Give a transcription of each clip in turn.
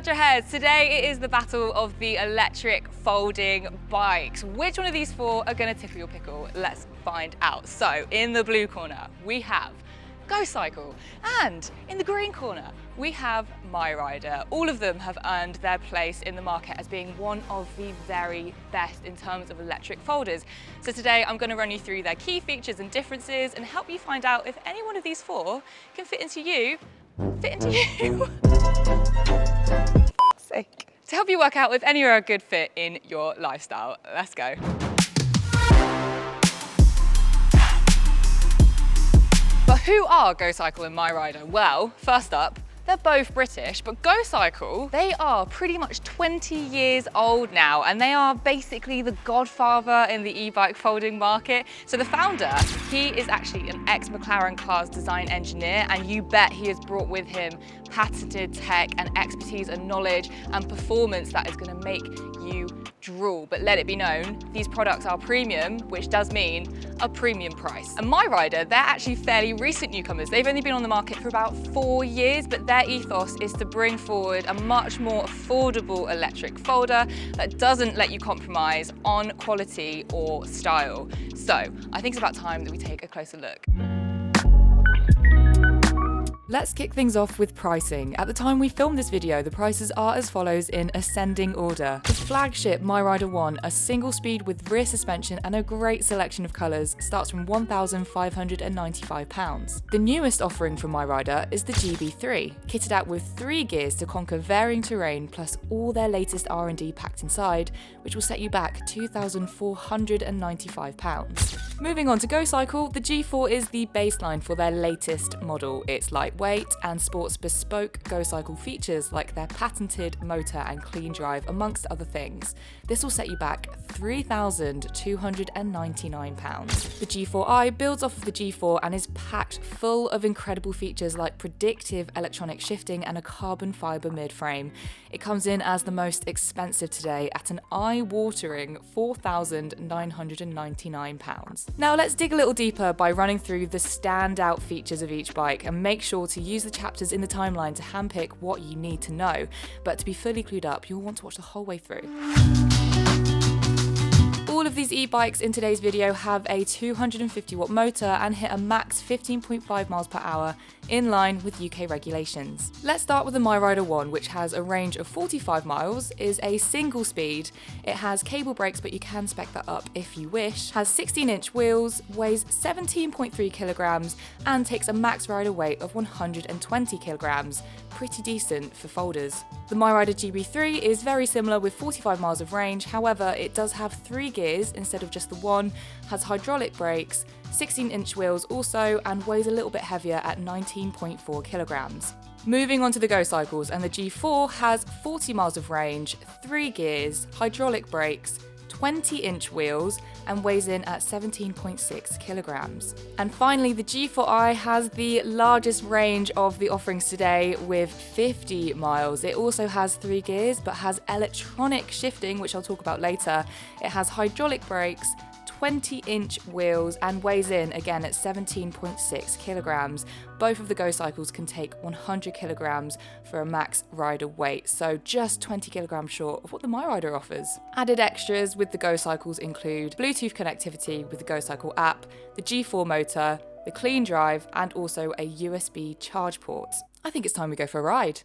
Electroheads. Today it is the battle of the electric folding bikes. Which one of these four are going to tickle your pickle? Let's find out. So in the blue corner we have Gocycle, and in the green corner we have MiRiDER. All of them have earned their place in the market as being one of the very best in terms of electric folders. So today I'm going to run you through their key features and differences and help you find out if any one of these four can fit into you. Sake. To help you work out if any are a good fit in your lifestyle. Let's go. But who are Gocycle and MiRiDER? Well, first up, they're both British, but Gocycle, they are pretty much 20 years old now, and they are basically the godfather in the e-bike folding market. So the founder, he is actually an ex-McLaren cars design engineer, and you bet he has brought with him patented tech and expertise and knowledge and performance that is going to make you drool. But let it be known, these products are premium, which does mean a premium price. And MiRiDER, they're actually fairly recent newcomers. They've only been on the market for about 4 years, but their ethos is to bring forward a much more affordable electric folder that doesn't let you compromise on quality or style. So I think it's about time that we take a closer look. Let's kick things off with pricing. At the time we filmed this video, the prices are as follows in ascending order. The flagship MiRiDER One, a single speed with rear suspension and a great selection of colours, starts from £1,595. The newest offering from MiRiDER is the GB3, kitted out with 3 gears to conquer varying terrain plus all their latest R&D packed inside, which will set you back £2,495. Moving on to Gocycle, the G4 is the baseline for their latest model. It's lightweight and sports bespoke Gocycle features like their patented motor and clean drive, amongst other things. This will set you back £3,299. The G4i builds off of the G4 and is packed full of incredible features like predictive electronic shifting and a carbon fibre mid-frame. It comes in as the most expensive today at an eye-watering £4,999. Now let's dig a little deeper by running through the standout features of each bike, and make sure to use the chapters in the timeline to handpick what you need to know. But to be fully clued up, you'll want to watch the whole way through. All of these e-bikes in today's video have a 250 watt motor and hit a max 15.5 miles per hour in line with UK regulations. Let's start with the MiRiDER One, which has a range of 45 miles, is a single speed. It has cable brakes, but you can spec that up if you wish, has 16-inch wheels, weighs 17.3 kilograms, and takes a max rider weight of 120 kilograms. Pretty decent for folders. The MiRiDER GB3 is very similar with 45 miles of range, however it does have 3 gears instead of just the one, has hydraulic brakes, 16-inch wheels also, and weighs a little bit heavier at 19.4 kilograms. Moving on to the Gocycles, and the G4 has 40 miles of range, 3 gears, hydraulic brakes, 20-inch wheels, and weighs in at 17.6 kilograms. And finally, the G4i has the largest range of the offerings today with 50 miles. It also has 3 gears, but has electronic shifting, which I'll talk about later. It has hydraulic brakes, 20-inch wheels, and weighs in again at 17.6 kilograms. Both of the Gocycles can take 100 kilograms for a max rider weight, so just 20 kilograms short of what the MiRiDER offers. Added extras with the Gocycles include Bluetooth connectivity with the Gocycle app, the G4 motor, the clean drive, and also a USB charge port. I think it's time we go for a ride.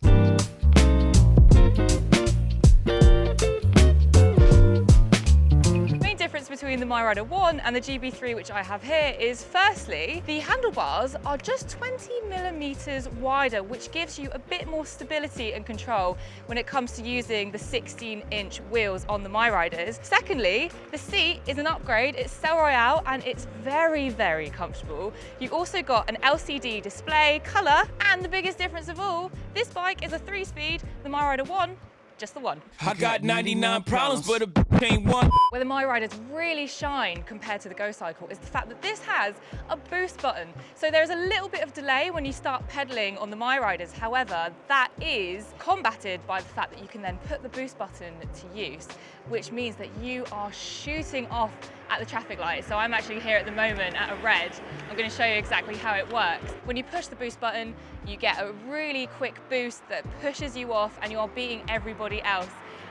Between the MiRiDER One and the GB3, which I have here, is firstly, the handlebars are just 20 millimeters wider, which gives you a bit more stability and control when it comes to using the 16-inch wheels on the MiRiDERs. Secondly, the seat is an upgrade. It's Cell Royale and it's very, very comfortable. You've also got an LCD display, color, and the biggest difference of all, this bike is a 3-speed, the MiRiDER One, just the one. I got 99 problems, but a ain't one. Where the MiRiDERs really shine compared to the Gocycle is the fact that this has a boost button. So there's a little bit of delay when you start pedaling on the MiRiDERs. However, that is combated by the fact that you can then put the boost button to use, which means that you are shooting off at the traffic light. So I'm actually here at the moment at a red. I'm going to show you exactly how it works. When you push the boost button, You get a really quick boost that pushes you off and you're beating everybody else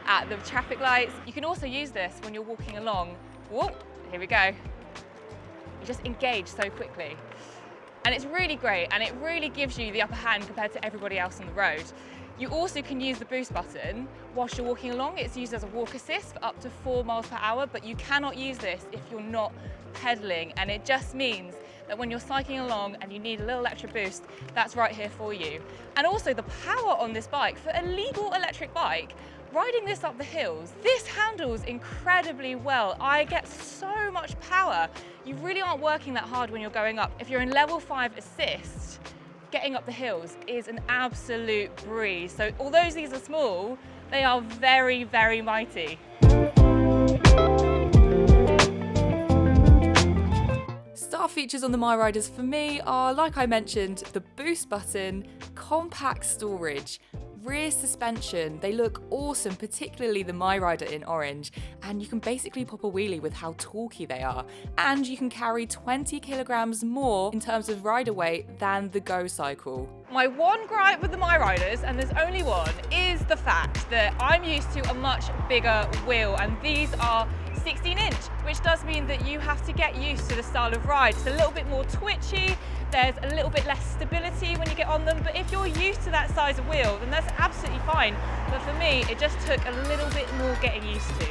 at the traffic lights. You can also use this when you're walking along. Whoa, here we go. You just engage so quickly. And it's really great, and it really gives you the upper hand compared to everybody else on the road. You also can use the boost button whilst you're walking along. It's used as a walk assist for up to 4 miles per hour, but you cannot use this if you're not pedaling, and it just means that when you're cycling along and you need a little extra boost, that's right here for you. And also the power on this bike, for a legal electric bike, riding this up the hills, this handles incredibly well. I get so much power. You really aren't working that hard when you're going up. If you're in level 5 assist, getting up the hills is an absolute breeze. So although these are small, they are very, very mighty. Star features on the MiRiDERs for me are, like I mentioned, the boost button, compact storage, rear suspension. They look awesome, particularly the MiRiDER in orange, and you can basically pop a wheelie with how talky they are. And you can carry 20 kilograms more in terms of rider weight than the Gocycle. My one gripe with the MiRiDERs, and there's only one, is the fact that I'm used to a much bigger wheel, and these are 16-inch, which does mean that you have to get used to the style of ride. It's a little bit more twitchy, there's a little bit less stability when you get on them, but if you're used to that size of wheel, then that's absolutely fine. But for me, it just took a little bit more getting used to.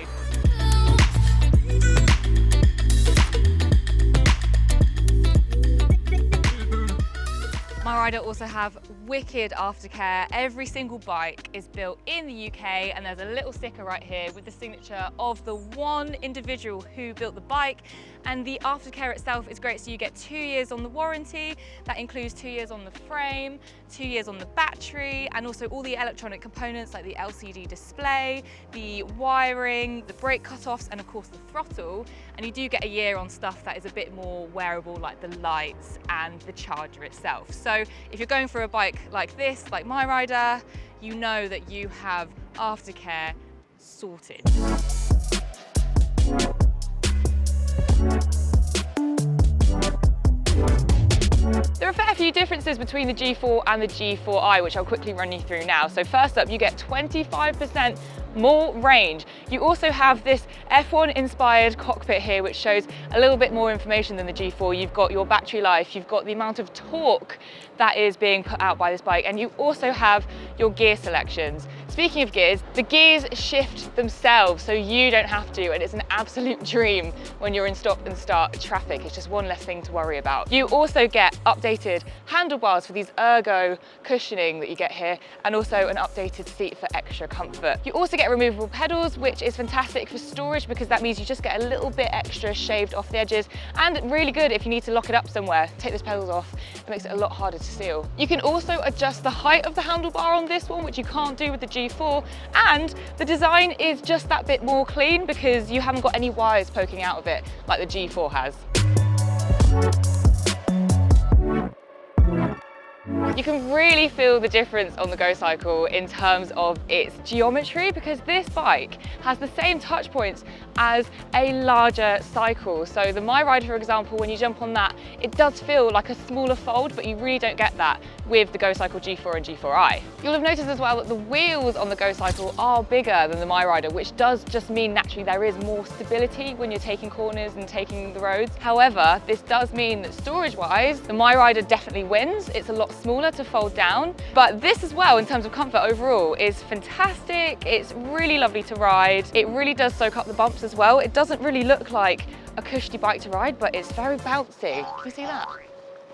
MiRiDER also have wicked aftercare. Every single bike is built in the UK, and there's a little sticker right here with the signature of the one individual who built the bike. And the aftercare itself is great, so you get 2 years on the warranty. That includes 2 years on the frame, 2 years on the battery, and also all the electronic components like the LCD display, the wiring, the brake cutoffs, and of course the throttle. And you do get a year on stuff that is a bit more wearable, like the lights and the charger itself. So if you're going for a bike like this, like MiRiDER, you know that you have aftercare sorted. There are a fair few differences between the G4 and the G4i, which I'll quickly run you through now. So first up, you get 25% more range. You also have this F1 inspired cockpit here, which shows a little bit more information than the G4. You've got your battery life, you've got the amount of torque that is being put out by this bike, and you also have your gear selections. Speaking of gears, the gears shift themselves, so you don't have to, and it's an absolute dream when you're in stop and start traffic. It's just one less thing to worry about. You also get updated handlebars for these ergo cushioning that you get here, and also an updated seat for extra comfort. You also get removable pedals, which is fantastic for storage because that means you just get a little bit extra shaved off the edges, and really good if you need to lock it up somewhere. Take those pedals off, it makes it a lot harder to seal. You can also adjust the height of the handlebar on this one, which you can't do with the G4, and the design is just that bit more clean because you haven't got any wires poking out of it like the G4 has. You can really feel the difference on the Gocycle in terms of its geometry, because this bike has the same touch points as a larger cycle. So the MiRiDER, for example, when you jump on that, it does feel like a smaller fold, but you really don't get that with the Gocycle G4 and G4i. You'll have noticed as well that the wheels on the Gocycle are bigger than the MiRiDER, which does just mean naturally there is more stability when you're taking corners and taking the roads. However, this does mean that storage-wise, the MiRiDER definitely wins. It's a lot smaller to fold down, but this as well in terms of comfort overall is fantastic. It's really lovely to ride. It really does soak up the bumps as well. It doesn't really look like a cushy bike to ride, but it's very bouncy. Can you see that?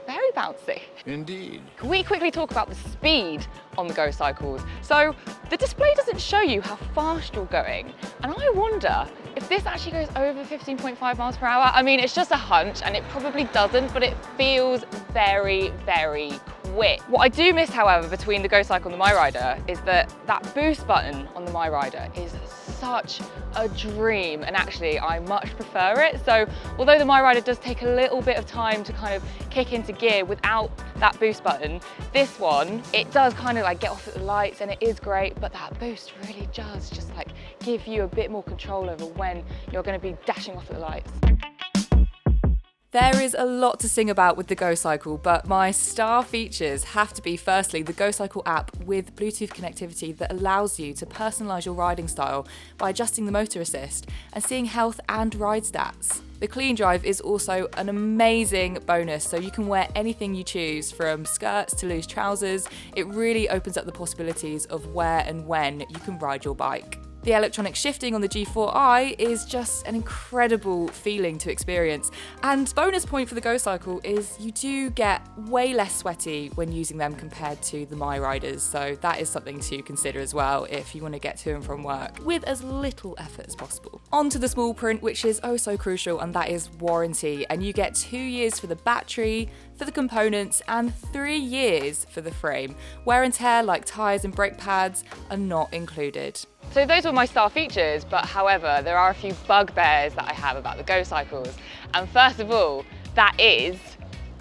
Very bouncy. Indeed. Can we quickly talk about the speed on the Gocycles? So the display doesn't show you how fast you're going, and I wonder if this actually goes over 15.5 miles per hour. I mean, it's just a hunch, and it probably doesn't, but it feels very, very quick. What I do miss, however, between the Gocycle and the MiRiDER is that boost button on the MiRiDER is such a dream, and actually I much prefer it. So although the MiRiDER does take a little bit of time to kind of kick into gear without that boost button, this one, it does kind of like get off at the lights, and it is great, but that boost really does just like give you a bit more control over when you're going to be dashing off at the lights. There is a lot to sing about with the Gocycle, but my star features have to be firstly the Gocycle app with Bluetooth connectivity that allows you to personalise your riding style by adjusting the motor assist and seeing health and ride stats. The clean drive is also an amazing bonus, so you can wear anything you choose from skirts to loose trousers. It really opens up the possibilities of where and when you can ride your bike. The electronic shifting on the G4i is just an incredible feeling to experience. And bonus point for the Gocycle is you do get way less sweaty when using them compared to the MiRiDERs, so that is something to consider as well if you want to get to and from work with as little effort as possible. On to the small print, which is oh so crucial, and that is warranty. And you get 2 years for the battery, for the components, and 3 years for the frame. Wear and tear like tyres and brake pads are not included. So those were my star features, but however, there are a few bugbears that I have about the Gocycles. And first of all, that is,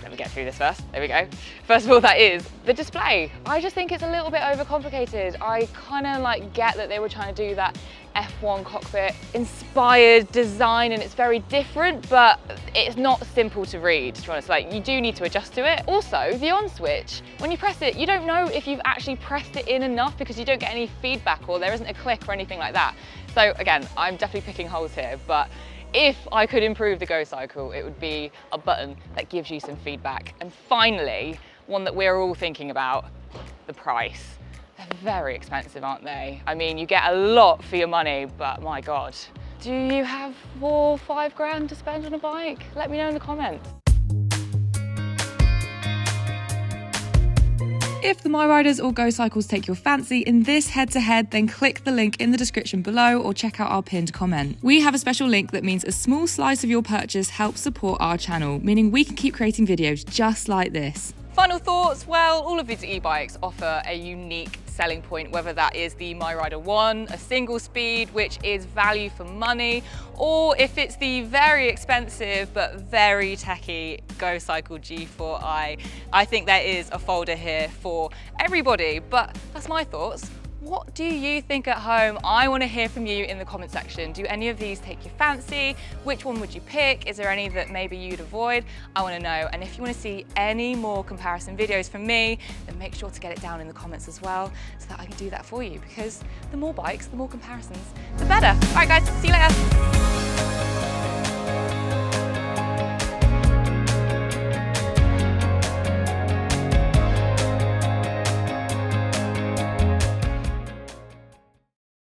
let me get through this first, there we go. First of all, that is the display. I just think it's a little bit overcomplicated. I kind of like get that they were trying to do that F1 cockpit inspired design and it's very different, but it's not simple to read, to be honest. Like, you do need to adjust to it. Also, the on switch, when you press it, you don't know if you've actually pressed it in enough because you don't get any feedback or there isn't a click or anything like that. So again, I'm definitely picking holes here, but if I could improve the Gocycle, it would be a button that gives you some feedback. And finally, one that we're all thinking about, the price. They're very expensive, aren't they? I mean, you get a lot for your money, but my God. Do you have 4 or 5 grand to spend on a bike? Let me know in the comments. If the MiRiDERs or Gocycles take your fancy in this head-to-head, then click the link in the description below or check out our pinned comment. We have a special link that means a small slice of your purchase helps support our channel, meaning we can keep creating videos just like this. Final thoughts? Well, all of these e-bikes offer a unique selling point, whether that is the MiRiDER One, a single speed, which is value for money, or if it's the very expensive but very techy Gocycle G4i. I think there is a folder here for everybody, but that's my thoughts. What do you think at home? I want to hear from you in the comment section. Do any of these take your fancy? Which one would you pick? Is there any that maybe you'd avoid? I want to know. And if you want to see any more comparison videos from me, then make sure to get it down in the comments as well so that I can do that for you, because the more bikes, the more comparisons, the better. All right guys, see you later.